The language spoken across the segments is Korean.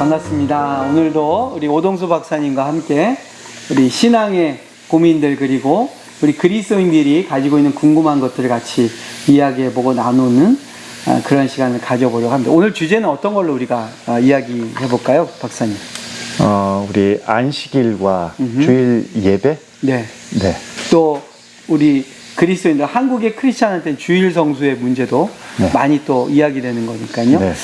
반갑습니다. 오늘도 우리 오동수 박사님과 함께 우리 신앙의 고민들 그리고 우리 그리스도인들이 가지고 있는 궁금한 것들을 같이 이야기해보고 나누는 그런 시간을 가져보려고 합니다. 오늘 주제는 어떤 걸로 우리가 이야기해볼까요, 박사님? 우리 안식일과 주일 예배? 네. 네. 또 우리 그리스도인들, 한국의 크리스찬한테는 주일 성수의 문제도 네. 많이 또 이야기되는 거니까요. 네.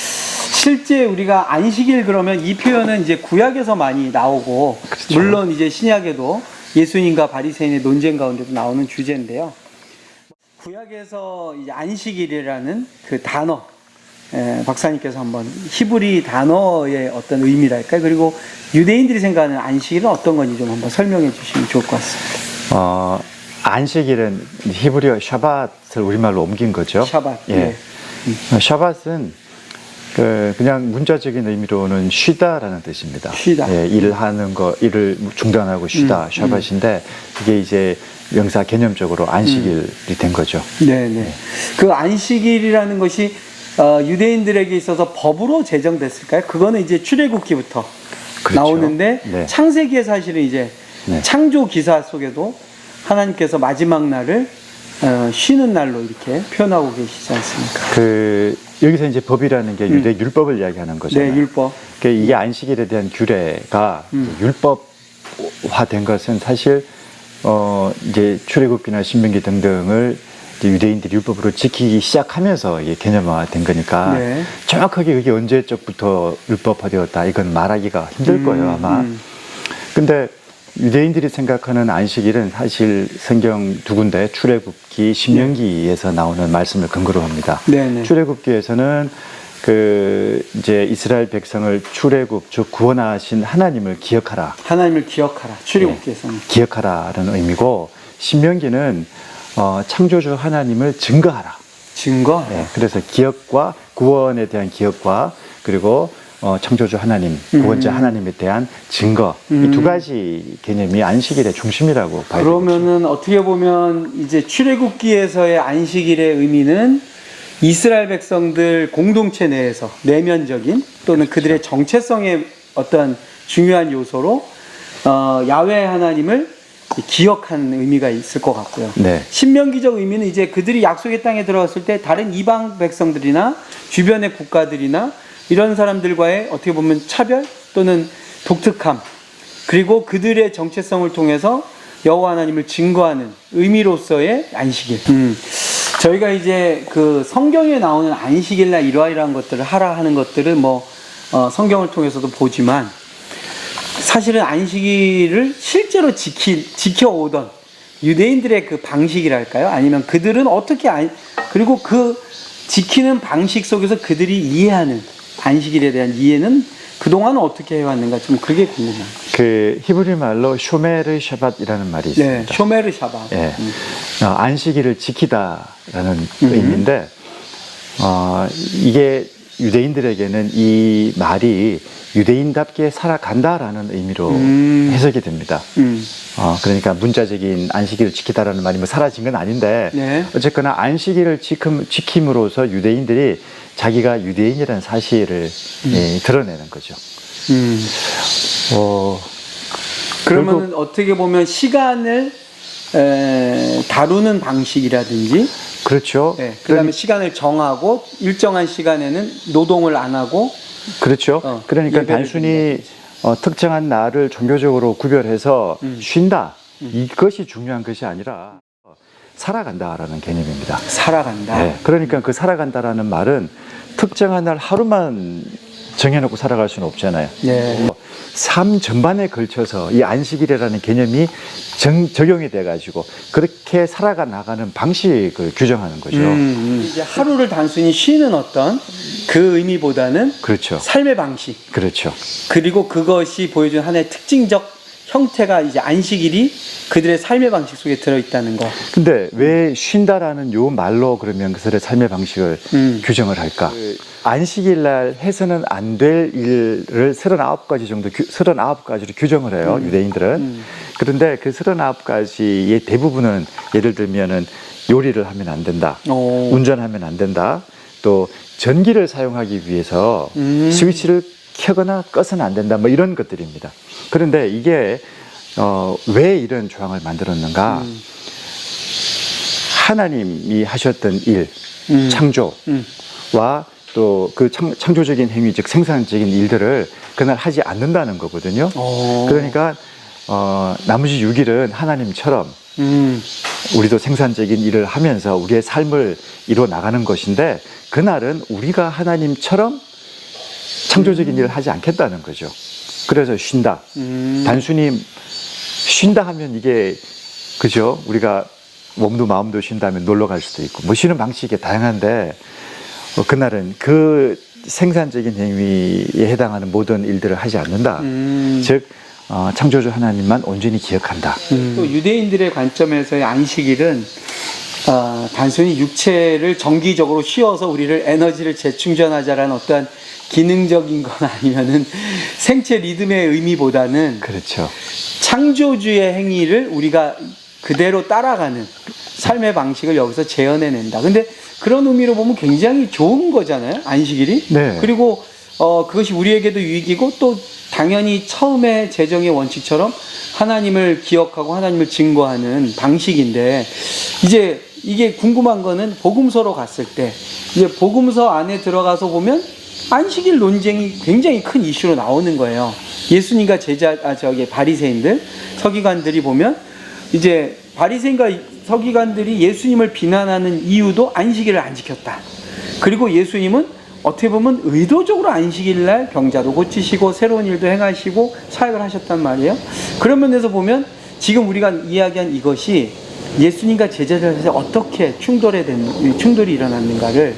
실제 우리가 안식일 그러면 이 표현은 이제 구약에서 많이 나오고, 그렇죠. 물론 이제 신약에도 예수님과 바리새인의 논쟁 가운데도 나오는 주제인데요. 구약에서 이제 안식일이라는 그 단어, 박사님께서 한번 히브리 단어의 어떤 의미랄까요? 그리고 유대인들이 생각하는 안식일은 어떤 건지 좀 한번 설명해 주시면 좋을 것 같습니다. 안식일은 히브리어 샤밧을 우리말로 옮긴 거죠. 샤밧. 예. 샤밧은 그냥 문자적인 의미로는 쉬다라는 뜻입니다. 쉬다. 예, 일을 하는 거, 일을 중단하고 쉬다, 샤밧인데 이게 이제 명사 개념적으로 안식일이 된 거죠. 네네. 그 안식일이라는 것이 유대인들에게 있어서 법으로 제정됐을까요? 그거는 이제 출애굽기부터 그렇죠. 나오는데 네. 창세기에 사실은 이제 네. 창조 기사 속에도 하나님께서 마지막 날을 쉬는 날로 이렇게 표현하고 계시지 않습니까? 여기서 이제 법이라는 게 유대 율법을 이야기하는 거잖아요. 네, 율법. 그러니까 이게 안식일에 대한 규례가 율법화된 것은 사실 이제 출애굽기나 신명기 등등을 유대인들이 율법으로 지키기 시작하면서 이게 개념화된 거니까 네. 정확하게 그게 언제적부터 율법화되었다 이건 말하기가 힘들 거예요 아마. 근데 유대인들이 생각하는 안식일은 사실 성경 두 군데 출애굽기, 신명기에서 나오는 말씀을 근거로 합니다. 네네. 출애굽기에서는 이제 이스라엘 백성을 출애굽, 즉 구원하신 하나님을 기억하라. 하나님을 기억하라. 출애굽기에서는. 네, 기억하라라는 의미고, 신명기는 창조주 하나님을 증거하라. 증거. 네, 그래서 기억과 구원에 대한 기억과 그리고 창조주 하나님, 구원자 하나님에 대한 증거, 이 두 가지 개념이 안식일의 중심이라고 봐야 되겠죠. 그러면은 어떻게 보면 이제 출애굽기에서의 안식일의 의미는 이스라엘 백성들 공동체 내에서 내면적인 또는 그들의 정체성의 어떤 중요한 요소로 야훼 하나님을 기억하는 의미가 있을 것 같고요. 네. 신명기적 의미는 이제 그들이 약속의 땅에 들어갔을 때 다른 이방 백성들이나 주변의 국가들이나 이런 사람들과의 어떻게 보면 차별 또는 독특함, 그리고 그들의 정체성을 통해서 여호와 하나님을 증거하는 의미로서의 안식일. 저희가 이제 그 성경에 나오는 안식일이나 일화이라는 것들을 하라 하는 것들은 성경을 통해서도 보지만, 사실은 안식일을 실제로 지켜오던 유대인들의 그 방식이랄까요? 아니면 그들은 어떻게 그리고 그 지키는 방식 속에서 그들이 이해하는 안식일에 대한 이해는 그동안 어떻게 해왔는가, 좀 그게 궁금해요. 히브리 말로 쇼메르 샤밧이라는 말이 있습니다. 네, 쇼메르 샤밧. 예. 안식일을 지키다라는 의미인데, 이게 유대인들에게는 이 말이 유대인답게 살아간다라는 의미로 해석이 됩니다. 그러니까 문자적인 안식일을 지키다라는 말이 사라진 건 아닌데, 네. 어쨌거나 안식일을 지킴으로써 유대인들이 자기가 유대인이라는 사실을 드러내는 거죠. 그러면 어떻게 보면 시간을 다루는 방식이라든지, 그렇죠. 네, 그다음에 시간을 정하고 일정한 시간에는 노동을 안 하고, 그렇죠. 그러니까 단순히 특정한 날을 종교적으로 구별해서 쉰다, 이것이 중요한 것이 아니라 살아간다라는 개념입니다. 살아간다. 네, 그러니까 그 살아간다라는 말은 특정한 날 하루만 정해놓고 살아갈 수는 없잖아요. 네. 삶 전반에 걸쳐서 이 안식일이라는 개념이 적용이 돼가지고 그렇게 살아가 나가는 방식을 규정하는 거죠. 이제 하루를 단순히 쉬는 어떤 그 의미보다는, 그렇죠. 삶의 방식, 그렇죠. 그리고 그것이 보여준 하나의 특징적 형태가 이제 안식일이 그들의 삶의 방식 속에 들어있다는 거. 근데 왜 쉰다라는 요 말로 그러면 그들의 삶의 방식을 규정을 할까? 안식일 날 해서는 안 될 일을 39가지 정도, 39가지로 규정을 해요, 유대인들은. 그런데 그 39가지의 대부분은 예를 들면은 요리를 하면 안 된다, 운전하면 안 된다, 또 전기를 사용하기 위해서 스위치를 켜거나 꺼서는 안 된다. 뭐 이런 것들입니다. 그런데 이게 왜 이런 조항을 만들었는가? 하나님이 하셨던 일, 창조와 또 그 창조적인 행위, 즉 생산적인 일들을 그날 하지 않는다는 거거든요. 그러니까 나머지 6일은 하나님처럼 우리도 생산적인 일을 하면서 우리의 삶을 이루어 나가는 것인데, 그날은 우리가 하나님처럼 창조적인 일을 하지 않겠다는 거죠. 그래서 쉰다. 단순히 쉰다 하면 이게, 그죠? 우리가 몸도 마음도 쉰다면 놀러 갈 수도 있고, 뭐 쉬는 방식이 다양한데, 그날은 그 생산적인 행위에 해당하는 모든 일들을 하지 않는다. 즉, 창조주 하나님만 온전히 기억한다. 또 유대인들의 관점에서의 안식일은 단순히 육체를 정기적으로 쉬어서 우리를 에너지를 재충전하자라는 어떠한 기능적인 건 아니면은 생체 리듬의 의미보다는, 그렇죠. 창조주의 행위를 우리가 그대로 따라가는 삶의 방식을 여기서 재현해낸다. 근데 그런 의미로 보면 굉장히 좋은 거잖아요, 안식일이. 네. 그리고 그것이 우리에게도 유익이고, 또 당연히 처음에 제정의 원칙처럼 하나님을 기억하고 하나님을 증거하는 방식인데, 이제 이게 궁금한 거는 복음서로 갔을 때, 이제 복음서 안에 들어가서 보면 안식일 논쟁이 굉장히 큰 이슈로 나오는 거예요. 예수님과 바리새인들, 서기관들이 보면, 이제 바리새인과 서기관들이 예수님을 비난하는 이유도 안식일을 안 지켰다. 그리고 예수님은 어떻게 보면 의도적으로 안식일 날 병자도 고치시고 새로운 일도 행하시고 사역을 하셨단 말이에요. 그런 면에서 보면 지금 우리가 이야기한 이것이 예수님과 제자들 사이에 어떻게 충돌이 일어났는가를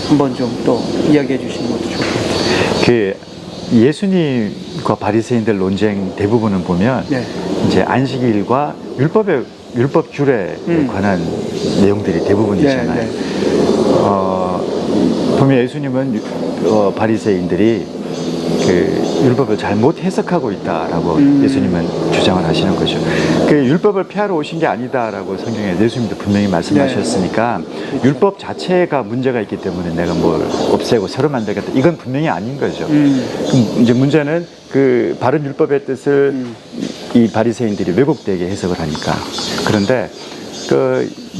한번 좀 또 이야기해 주시는 것도 좋을 것 같아요. 그 예수님과 바리새인들 논쟁 대부분은 보면, 네. 이제 안식일과 율법 규례에 관한 내용들이 대부분이잖아요. 네, 네. 보면 예수님은 바리새인들이 그 율법을 잘못 해석하고 있다라고 예수님은 주장을 하시는 거죠. 그 율법을 폐하러 오신 게 아니다라고 성경에 예수님도 분명히 말씀하셨으니까, 네. 율법 자체가 문제가 있기 때문에 내가 뭘 없애고 새로 만들겠다, 이건 분명히 아닌 거죠. 그럼 이제 문제는 그 바른 율법의 뜻을 이 바리새인들이 왜곡되게 해석을 하니까. 그런데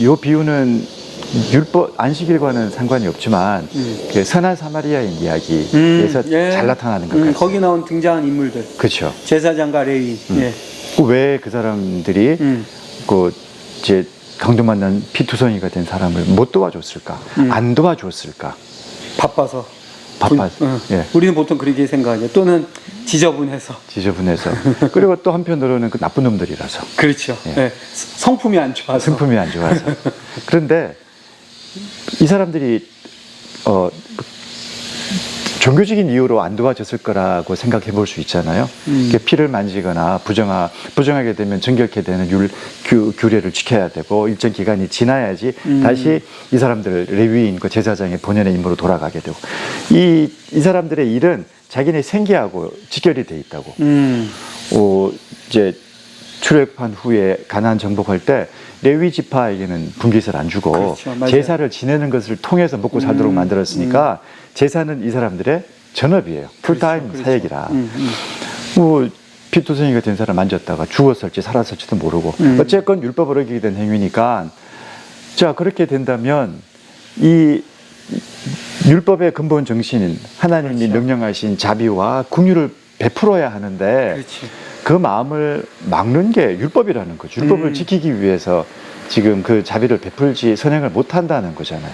요 비유는 율법 안식일과는 상관이 없지만 그 선한 사마리아인 이야기에서 예. 잘 나타나는 것 같아요. 거기 나온 등장한 인물들, 그렇죠. 제사장과 레위. 예. 왜 그 사람들이 그 이제 강도만난 피투성이가 된 사람을 못 도와줬을까? 안 도와줬을까? 바빠서. 예. 우리는 보통 그렇게 생각하죠. 또는 지저분해서. 그리고 또 한편으로는 그 나쁜 놈들이라서. 그렇죠. 예. 예. 성품이 안 좋아서. 성품이 안 좋아서. 그런데 이 사람들이 종교적인 이유로 안 도와줬을 거라고 생각해 볼 수 있잖아요. 피를 만지거나 부정하게 되면 정결케 되는 규례를 지켜야 되고, 일정 기간이 지나야지 다시 이 사람들 레위인 그 제사장의 본연의 임무로 돌아가게 되고, 이 사람들의 일은 자기네 생계하고 직결이 돼 있다고. 이제 출애굽한 후에 가나안 정복할 때 레위 지파에게는 분깃을 안 주고, 그렇죠, 제사를 지내는 것을 통해서 먹고 살도록 만들었으니까 제사는 이 사람들의 전업이에요. 풀타임 그렇죠. 사역이라. 뭐 피투성이가 된 사람 만졌다가 죽었을지 살았을지도 모르고 어쨌건 율법을 어기게 된 행위니까, 자, 그렇게 된다면 이 율법의 근본 정신인 하나님이 그렇죠. 명령하신 자비와 긍휼을 베풀어야 하는데, 그렇지. 그 마음을 막는 게 율법이라는 거죠. 율법을 지키기 위해서 지금 그 자비를 베풀지 선행을 못 한다는 거잖아요.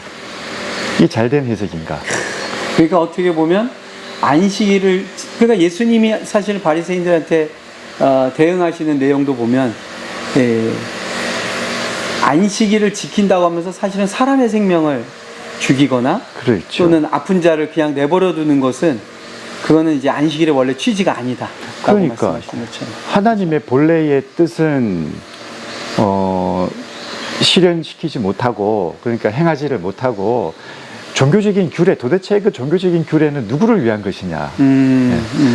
이 잘된 해석인가? 그러니까 어떻게 보면 안식일을, 그러니까 예수님이 사실 바리새인들한테 대응하시는 내용도 보면, 안식일을 지킨다고 하면서 사실은 사람의 생명을 죽이거나, 그렇죠. 또는 아픈 자를 그냥 내버려 두는 것은, 그거는 이제 안식일의 원래 취지가 아니다. 그러니까 하나님의 본래의 뜻은 실현시키지 못하고, 그러니까 행하지를 못하고, 종교적인 규례, 도대체 그 종교적인 규례는 누구를 위한 것이냐.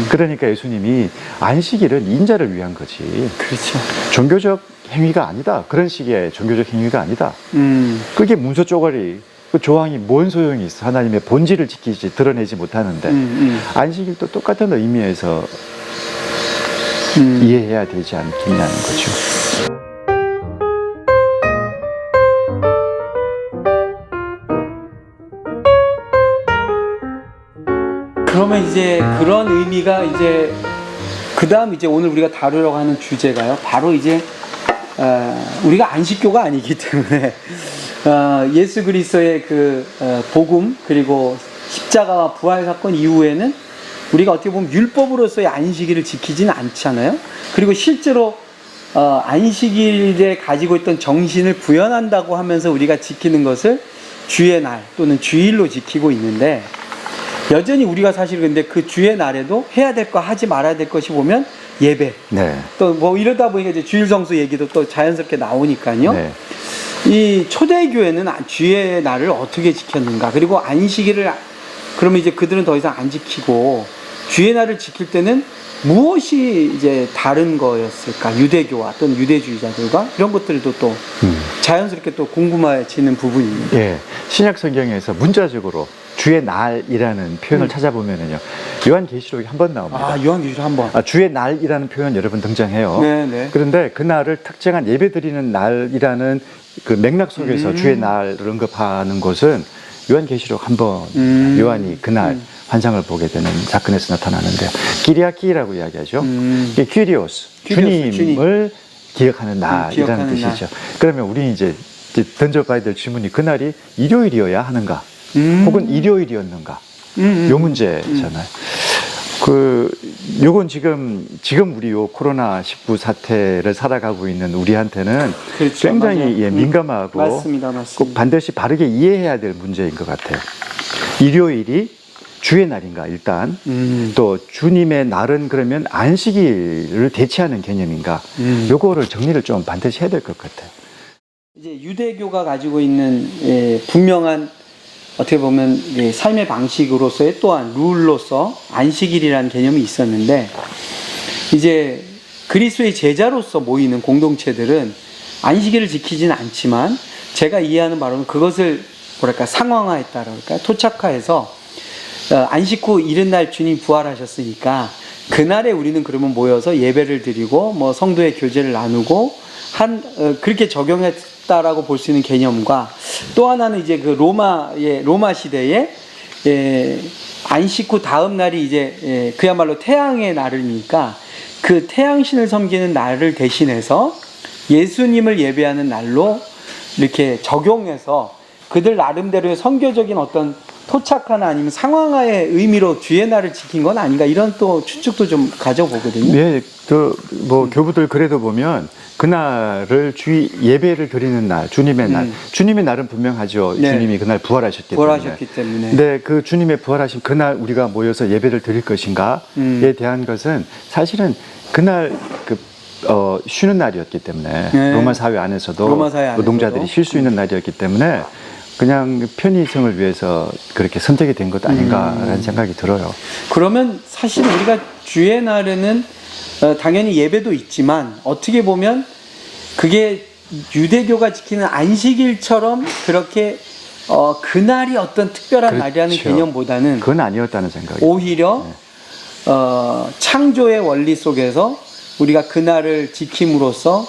그러니까 예수님이 안식일은 인자를 위한 거지. 그렇죠. 종교적 행위가 아니다. 그런 식의 종교적 행위가 아니다. 그게 문서 쪼가리 그 조항이 뭔 소용이 있어? 하나님의 본질을 지키지 드러내지 못하는데 안식일도 똑같은 의미에서 이해해야 되지 않겠냐는 거죠. 그러면 이제 그런 의미가 이제 그다음 이제 오늘 우리가 다루려고 하는 주제가요. 바로 이제 우리가 안식교가 아니기 때문에 예수 그리스도의 그 복음 그리고 십자가와 부활 사건 이후에는 우리가 어떻게 보면 율법으로서의 안식일을 지키지는 않잖아요. 그리고 실제로 안식일에 가지고 있던 정신을 구현한다고 하면서 우리가 지키는 것을 주의 날 또는 주일로 지키고 있는데, 여전히 우리가 사실 근데 그 주의 날에도 해야 될 거 하지 말아야 될 것이 보면 예배, 네. 또 뭐 이러다 보니까 이제 주일 성수 얘기도 또 자연스럽게 나오니까요. 네. 이 초대교회는 주의 날을 어떻게 지켰는가, 그리고 안식일을 그러면 이제 그들은 더 이상 안 지키고 주의 날을 지킬 때는 무엇이 이제 다른 거였을까? 유대교와 또는 유대주의자들과 이런 것들도 또 자연스럽게 또 궁금해지는 부분입니다. 예. 신약 성경에서 문자적으로 주의 날이라는 표현을 찾아보면은요, 요한계시록에 한 번 나옵니다. 아, 요한계시록 한 번. 주의 날이라는 표현 여러 번 등장해요. 네. 그런데 그 날을 특정한 예배 드리는 날이라는 그 맥락 속에서 주의 날을 언급하는 것은 요한계시록 한 번, 요한이 그날 환상을 보게 되는 사건에서 나타나는데요. 기리아키라고 이야기하죠. 이게 퀴리오스, 주님을 기억하는 날이라는 기억하는 뜻이죠. 그러면 우리 이제 던져봐야 될 질문이 그날이 일요일이어야 하는가? 혹은 일요일이었는가? 요 문제잖아요. 요건 지금 우리 요 코로나19 사태를 살아가고 있는 우리한테는 그렇죠, 굉장히 민감하고 맞습니다. 꼭 반드시 바르게 이해해야 될 문제인 것 같아요. 일요일이 주의 날인가 일단, 또 주님의 날은 그러면 안식일을 대체하는 개념인가, 요거를 정리를 좀 반드시 해야 될 것 같아요. 이제 유대교가 가지고 있는 분명한 어떻게 보면 삶의 방식으로서의 또한 룰로서 안식일이라는 개념이 있었는데, 이제 그리스도의 제자로서 모이는 공동체들은 안식일을 지키지는 않지만 제가 이해하는 바로는 그것을 뭐랄까 상황화했다 그럴까, 토착화해서 안식 후 이른날 주님 부활하셨으니까 그날에 우리는 그러면 모여서 예배를 드리고 뭐 성도의 교제를 나누고 그렇게 적용했다라고 볼 수 있는 개념과, 또 하나는 이제 그 로마 시대에 안식 후 다음 날이 이제 그야말로 태양의 날이니까 그 태양신을 섬기는 날을 대신해서 예수님을 예배하는 날로 이렇게 적용해서 그들 나름대로의 선교적인 어떤 토착화나 아니면 상황화의 의미로 주의 날을 지킨 건 아닌가, 이런 또 추측도 좀 가져보거든요. 네, 교부들 그래도 보면 그날을 예배를 드리는 날, 주님의 날. 주님의 날은 분명하죠. 네. 주님이 그날 부활하셨기 때문에. 근데 그 주님의 부활하신 그날 우리가 모여서 예배를 드릴 것인가에 대한 것은 사실은 그날 쉬는 날이었기 때문에, 네. 로마 사회 안에서도 노동자들이 쉴 수 있는 날이었기 때문에 그냥 편의성을 위해서 그렇게 선택이 된 것 아닌가라는 생각이 들어요. 그러면 사실 우리가 주의 날에는 당연히 예배도 있지만 어떻게 보면 그게 유대교가 지키는 안식일처럼 그렇게 그날이 어떤 특별한 그렇죠. 날이라는 개념보다는 그건 아니었다는 생각이 오히려 창조의 원리 속에서 우리가 그날을 지킴으로써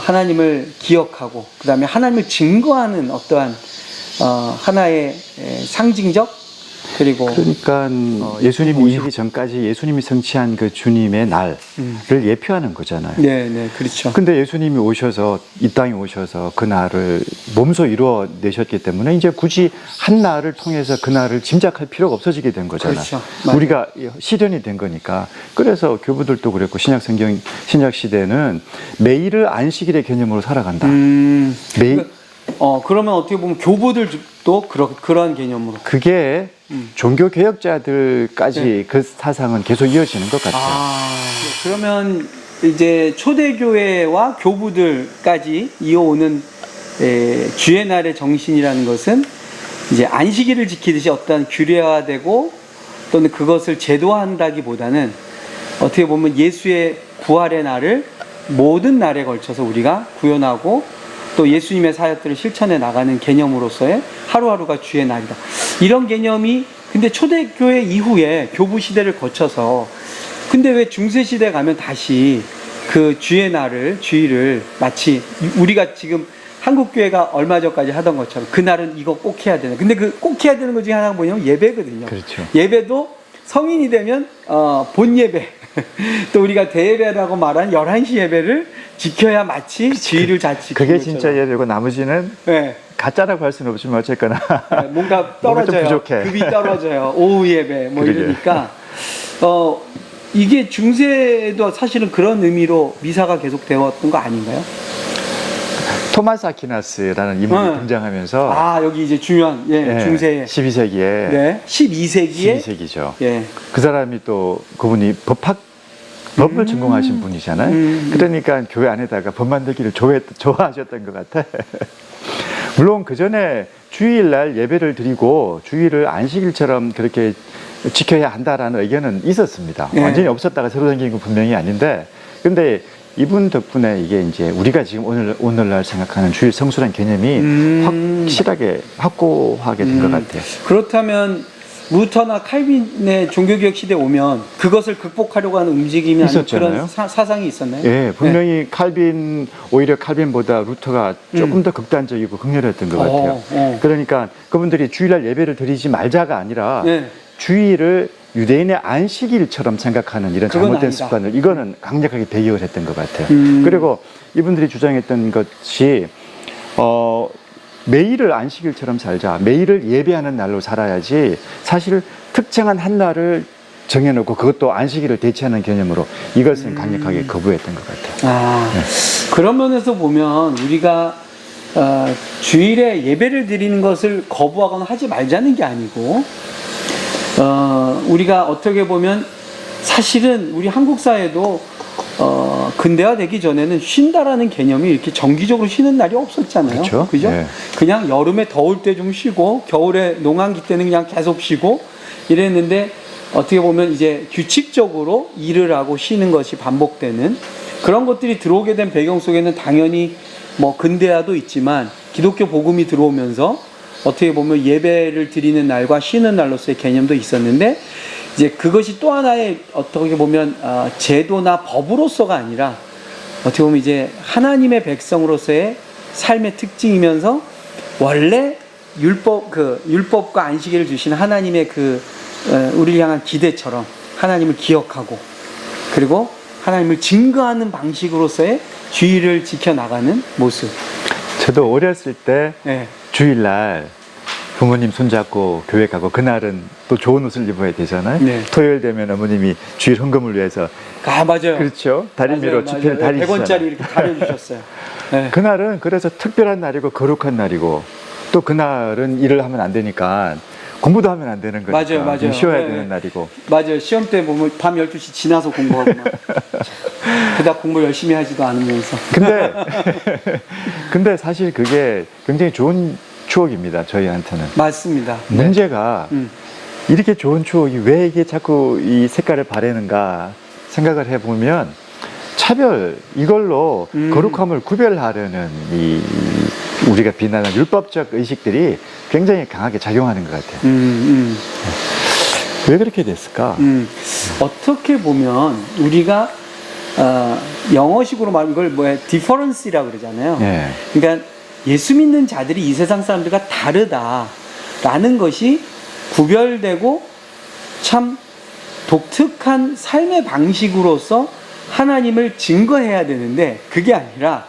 하나님을 기억하고 그 다음에 하나님을 증거하는 어떠한 하나의 상징적, 그리고 그러니까 예수님이 오기 전까지 예수님이 성취한 그 주님의 날을 예표하는 거잖아요. 네, 그렇죠. 근데 예수님이 오셔서 이 땅에 오셔서 그 날을 몸소 이루어내셨기 때문에 이제 굳이 한 날을 통해서 그 날을 짐작할 필요가 없어지게 된 거잖아요. 그렇죠. 우리가 실현이 된 거니까. 그래서 교부들도 그랬고 신약 시대는 매일을 안식일의 개념으로 살아간다. 매일. 그러면 어떻게 보면 교부들도 그런 개념으로. 그게 종교 개혁자들까지 그 사상은 계속 이어지는 것 같아요. 그러면 이제 초대교회와 교부들까지 이어오는 주의 날의 정신이라는 것은 이제 안식일을 지키듯이 어떤 규례화되고 또는 그것을 제도화한다기보다는 어떻게 보면 예수의 부활의 날을 모든 날에 걸쳐서 우리가 구현하고 또 예수님의 사역들을 실천해 나가는 개념으로서의 하루하루가 주의 날이다. 이런 개념이 근데 초대교회 이후에 교부 시대를 거쳐서 근데 왜 중세 시대 가면 다시 그 주의 날을 주일을 마치 우리가 지금 한국 교회가 얼마 전까지 하던 것처럼 그날은 이거 꼭 해야 되는. 근데 그 꼭 해야 되는 것 중에 하나가 뭐냐면 예배거든요. 그렇죠. 예배도 성인이 되면 본 예배 또 우리가 대예배라고 말한 11시 예배를 지켜야 마치 주일을 잘 지키는 그게 것처럼. 진짜 예배고 나머지는 네. 가짜라고 할 수는 없지만 어쨌거나 뭔가 뭔가 좀 떨어져요. 부족해. 급이 떨어져요. 오후 예배 뭐 그러게. 이러니까 이게 중세도 사실은 그런 의미로 미사가 계속 되었던 거 아닌가요? 토마스 아퀴나스라는 인물이 등장하면서 아 여기 이제 중요한 중세 12세기에 네 12세기에 12세기죠. 예. 그 사람이 또 그분이 법을 전공하신 분이잖아요. 그러니까 교회 안에다가 법 만들기를 좋아하셨던 것 같아. 물론 그 전에 주일날 예배를 드리고 주일을 안식일처럼 그렇게 지켜야 한다라는 의견은 있었습니다. 네. 완전히 없었다가 새로 생긴 건 분명히 아닌데, 근데 이분 덕분에 이게 이제 우리가 지금 오늘날 생각하는 주일 성수란 개념이 확실하게 확고하게 된 것 같아요. 그렇다면 루터나 칼빈의 종교개혁 시대에 오면 그것을 극복하려고 하는 움직임이 아닌 있었잖아요. 그런 사상이 있었나요? 예, 분명히 오히려 칼빈보다 루터가 조금 더 극단적이고 극렬했던 것 같아요. 그러니까 그분들이 주일날 예배를 드리지 말자가 아니라 네. 주일을 유대인의 안식일처럼 생각하는 이런 그건 잘못된 아니다. 습관을 이거는 강력하게 배격을 했던 것 같아요. 그리고 이분들이 주장했던 것이 매일을 안식일처럼 살자, 매일을 예배하는 날로 살아야지, 사실 특정한 한 날을 정해놓고 그것도 안식일을 대체하는 개념으로 이것은 강력하게 거부했던 것 같아요. 그런 면에서 보면 우리가 주일에 예배를 드리는 것을 거부하거나 하지 말자는 게 아니고 우리가 어떻게 보면 사실은 우리 한국 사회도 근대화 되기 전에는 쉰다라는 개념이 이렇게 정기적으로 쉬는 날이 없었잖아요. 그렇죠? 그죠? 네. 그냥 여름에 더울 때 좀 쉬고 겨울에 농한기 때는 그냥 계속 쉬고 이랬는데 어떻게 보면 이제 규칙적으로 일을 하고 쉬는 것이 반복되는 그런 것들이 들어오게 된 배경 속에는 당연히 뭐 근대화도 있지만 기독교 복음이 들어오면서 어떻게 보면 예배를 드리는 날과 쉬는 날로서의 개념도 있었는데 이제 그것이 또 하나의 어떻게 보면 제도나 법으로서가 아니라 어떻게 보면 이제 하나님의 백성으로서의 삶의 특징이면서 원래 율법과 안식일을 주신 하나님의 우리를 향한 기대처럼 하나님을 기억하고 그리고 하나님을 증거하는 방식으로서의 주일을 지켜나가는 모습. 저도 어렸을 때 네. 주일날 부모님 손잡고 교회 가고 그날은 또 좋은 옷을 입어야 되잖아요. 네. 토요일 되면 어머님이 주일 헌금을 위해서 맞아요. 그렇죠. 다리미로 지폐를 다리시잖아요. 100원짜리 이렇게 다려주셨어요. 네. 그날은 그래서 특별한 날이고 거룩한 날이고 또 그날은 일을 하면 안 되니까 공부도 하면 안 되는 거니까 맞아요. 쉬어야 네. 되는 날이고. 맞아요. 시험 때 보면 밤 12시 지나서 공부하고 막 그닥 공부 열심히 하지도 않으면서. 근데 사실 그게 굉장히 좋은 추억입니다. 저희한테는. 맞습니다. 문제가 이렇게 좋은 추억이 왜 이게 자꾸 이 색깔을 바래는가 생각을 해보면 차별, 이걸로 거룩함을 구별하려는 이 우리가 비난하는 율법적 의식들이 굉장히 강하게 작용하는 것 같아요. 왜 그렇게 됐을까? 어떻게 보면 우리가 영어식으로 말하면 이걸 뭐야 difference라고 그러잖아요. 네. 그러니까 예수 믿는 자들이 이 세상 사람들과 다르다라는 것이 구별되고 참 독특한 삶의 방식으로서 하나님을 증거해야 되는데 그게 아니라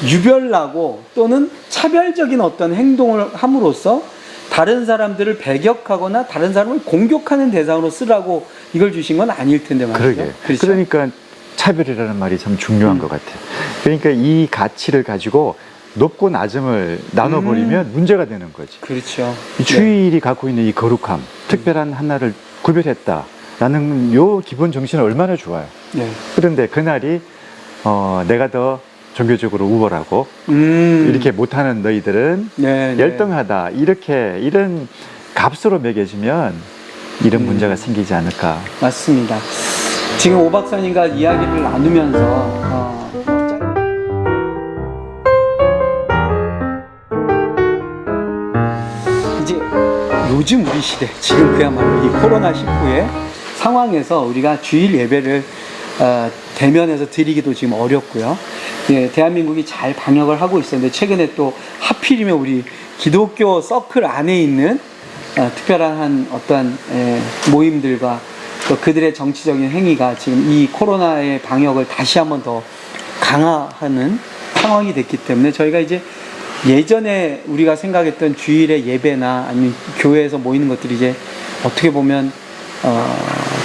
유별나고 또는 차별적인 어떤 행동을 함으로써 다른 사람들을 배격하거나 다른 사람을 공격하는 대상으로 쓰라고 이걸 주신 건 아닐 텐데 말이죠. 그러게. 그렇죠? 그러니까 차별이라는 말이 참 중요한 것 같아요. 그러니까 이 가치를 가지고 높고 낮음을 나눠버리면 문제가 되는 거지. 그렇죠. 이 주일이 갖고 있는 이 거룩함, 특별한 하나를 구별했다라는 요 기본 정신은 얼마나 좋아요. 네. 그런데 그날이 내가 더 종교적으로 우월하고 이렇게 못하는 너희들은 열등하다 이런 값으로 매겨지면 이런 문제가 생기지 않을까. 맞습니다. 지금 오 박사님과 이야기를 나누면서 요즘 우리 시대, 지금 그야말로 이 코로나19의 상황에서 우리가 주일 예배를 대면해서 드리기도 지금 어렵고요. 예, 대한민국이 잘 방역을 하고 있었는데 최근에 또 하필이면 우리 기독교 서클 안에 있는 특별한 한 어떠한 모임들과 또 그들의 정치적인 행위가 지금 이 코로나의 방역을 다시 한번 더 강화하는 상황이 됐기 때문에 저희가 이제 예전에 우리가 생각했던 주일의 예배나 아니면 교회에서 모이는 것들이 이제 어떻게 보면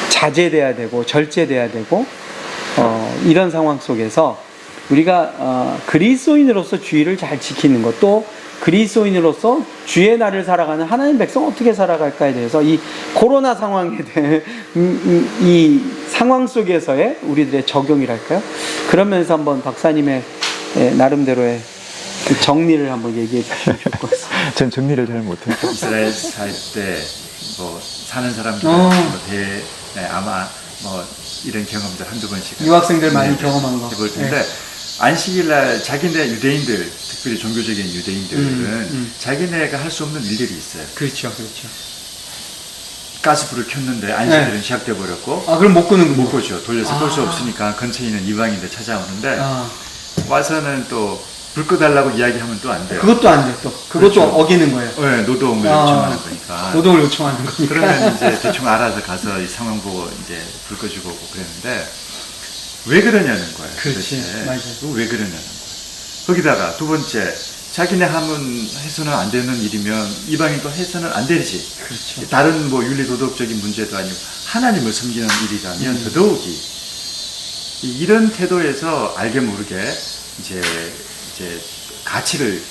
자제돼야 되고 절제돼야 되고 이런 상황 속에서 우리가 그리스도인으로서 주일을 잘 지키는 것도 그리스도인으로서 주의 날을 살아가는 하나님 백성 어떻게 살아갈까에 대해서 이 코로나 상황에 대해 이 상황 속에서의 우리들의 적용이랄까요? 그러면서 한번 박사님의 나름대로의 그 정리를 한번 얘기해 주시면 좋을 것 같습니다. 전 정리를 잘 못해요. 이스라엘 살 때 뭐 사는 사람들 아마 뭐 이런 경험들 한두 번씩 유학생들 많이 경험한 거 해볼 텐데 안식일날 자기네 유대인들 특별히 종교적인 유대인들은 자기네가 할 수 없는 일들이 있어요. 그렇죠, 그렇죠. 가스불을 켰는데 안식일은 시작돼 버렸고 아 그럼 못 끄는군요. 못 끄죠. 돌려서 끌 수 없으니까 근처에 있는 이방인들 찾아오는데 와서는 또 불 끄달라고 이야기하면 또 안 돼요. 그것도 안 돼, 또. 그것도 그렇죠. 어기는 거예요. 네, 노동을 요청하는 거니까. 노동을 요청하는 거니까. 그러면 이제 대충 알아서 가서 이 상황 보고 이제 불 꺼주고 오고 그랬는데 왜 그러냐는 거예요. 그렇지, 맞아요. 왜 그러냐는 거예요. 거기다가 두 번째, 자기네 하면 해서는 안 되는 일이면 이방인도 해서는 안 되지. 그렇죠. 다른 뭐 윤리 도덕적인 문제도 아니고 하나님을 섬기는 일이라면 더더욱이 이런 태도에서 알게 모르게 이제 가치를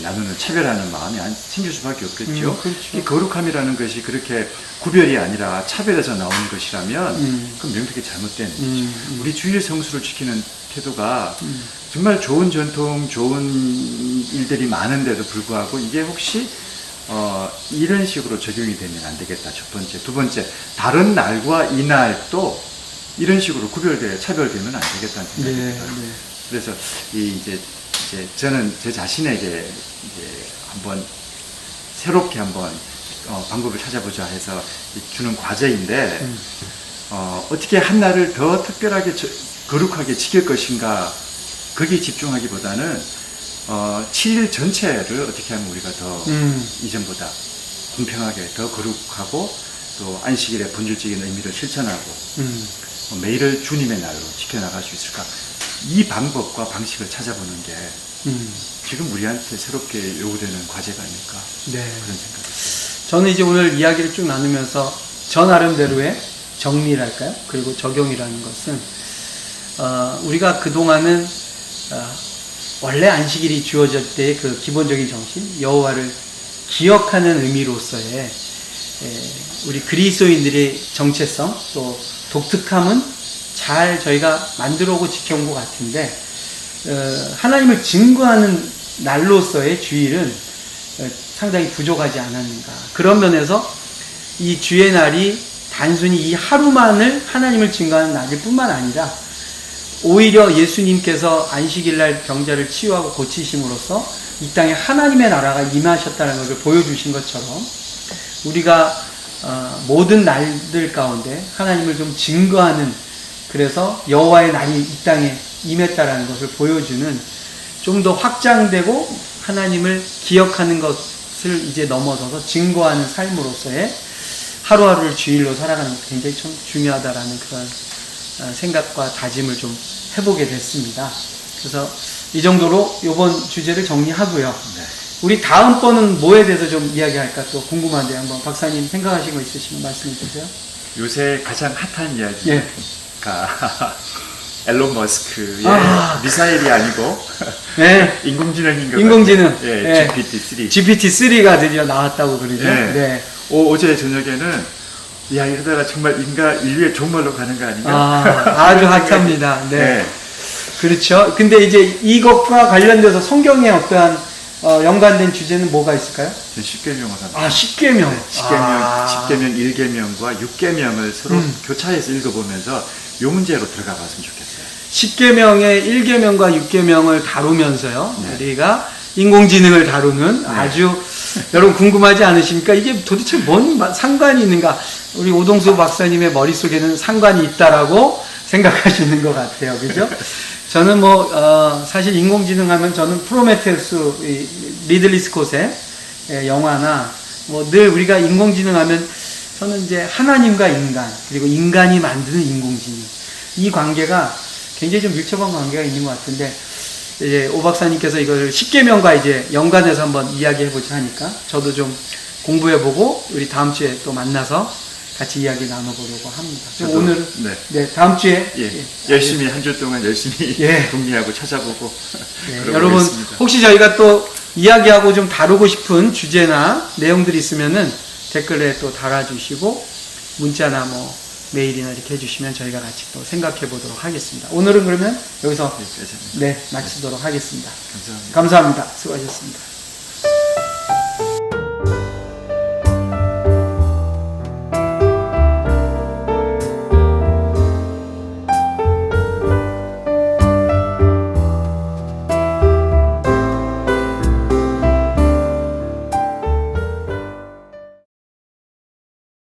나누는 차별하는 마음이 생길 수밖에 없겠죠. 그렇죠. 이 거룩함이라는 것이 그렇게 구별이 아니라 차별에서 나오는 것이라면 그럼 명백히 잘못된 거죠. 우리 주일 성수를 지키는 태도가 정말 좋은 전통, 좋은 일들이 많은데도 불구하고 이게 혹시 이런 식으로 적용이 되면 안 되겠다. 첫 번째. 두 번째, 다른 날과 이 날도 이런 식으로 차별되면 안 되겠다는 생각이 들어요. 그래서 이제 저는 제 자신에게 이제 한번 새롭게 한번 방법을 찾아보자 해서 주는 과제인데 어떻게 한 날을 더 특별하게 거룩하게 지킬 것인가 거기에 집중하기보다는 7일 전체를 어떻게 하면 우리가 더 이전보다 공평하게 더 거룩하고 또 안식일의 본질적인 의미를 실천하고 매일을 주님의 날로 지켜나갈 수 있을까? 이 방법과 방식을 찾아보는 게 지금 우리한테 새롭게 요구되는 과제가 아닐까 그런 생각이 들어요. 저는 이제 오늘 이야기를 쭉 나누면서 저 나름대로의 정리랄까요? 그리고 적용이라는 것은 우리가 그동안은 원래 안식일이 주어질 때의 그 기본적인 정신, 여호와를 기억하는 의미로서의 우리 그리스도인들의 정체성 또 독특함은 잘 저희가 만들어 오고 지켜온 것 같은데 하나님을 증거하는 날로서의 주일은 상당히 부족하지 않았는가. 그런 면에서 이 주의 날이 단순히 이 하루만을 하나님을 증거하는 날일 뿐만 아니라 오히려 예수님께서 안식일날 병자를 치유하고 고치심으로써 이 땅에 하나님의 나라가 임하셨다는 것을 보여주신 것처럼 우리가 모든 날들 가운데 하나님을 좀 증거하는, 그래서 여호와의 날이 이 땅에 임했다라는 것을 보여주는 좀 더 확장되고 하나님을 기억하는 것을 이제 넘어서서 증거하는 삶으로서의 하루하루를 주일로 살아가는 것이 굉장히 좀 중요하다라는 그런 생각과 다짐을 좀 해보게 됐습니다. 그래서 이 정도로 이번 주제를 정리하고요. 우리 다음번은 뭐에 대해서 좀 이야기할까 또 궁금한데 한번 박사님 생각하신 거 있으시면 말씀해 주세요. 요새 가장 핫한 이야기가 앨런 머스크의 미사일이 아니고 인공지능인 것 인공지능. 같아요. GPT-3. GPT-3가 드디어 나왔다고 그러죠. 어제 저녁에는 야 이러다가 정말 인류의 종말로 가는 거 아닌가? 아주 핫합니다. 그렇죠. 근데 이제 이것과 관련돼서 성경에 어떠한 연관된 주제는 뭐가 있을까요? 전 10계명을 합니다. 10계명. 10계명, 1계명과 6계명을 서로 교차해서 읽어보면서 요 문제로 들어가 봤으면 좋겠어요. 10계명의 1계명과 6계명을 다루면서요. 우리가 인공지능을 다루는 아주 여러분 궁금하지 않으십니까? 이게 도대체 뭔 상관이 있는가? 우리 오동수 박사님의 머릿속에는 상관이 있다라고 생각하시는 것 같아요. 그죠? 저는 사실 인공지능 하면 저는 프로메테우스, 리들리 스콧의 영화나 늘 우리가 인공지능 하면 저는 이제 하나님과 인간, 그리고 인간이 만드는 인공지능. 이 관계가 굉장히 좀 밀접한 관계가 있는 것 같은데, 이제 오 박사님께서 이걸 십계명과 이제 연관해서 한번 이야기해보자 하니까 저도 좀 공부해보고 우리 다음 주에 또 만나서 같이 이야기 나눠보려고 합니다. 오늘 네, 다음 주에 열심히 한 주 동안 열심히 궁리하고 찾아보고 여러분 있습니다. 혹시 저희가 또 이야기하고 좀 다루고 싶은 주제나 내용들이 있으면은 댓글에 또 달아주시고 문자나 메일이나 이렇게 해주시면 저희가 같이 또 생각해 보도록 하겠습니다. 오늘은 그러면 여기서 마치도록 하겠습니다. 감사합니다. 감사합니다. 수고하셨습니다.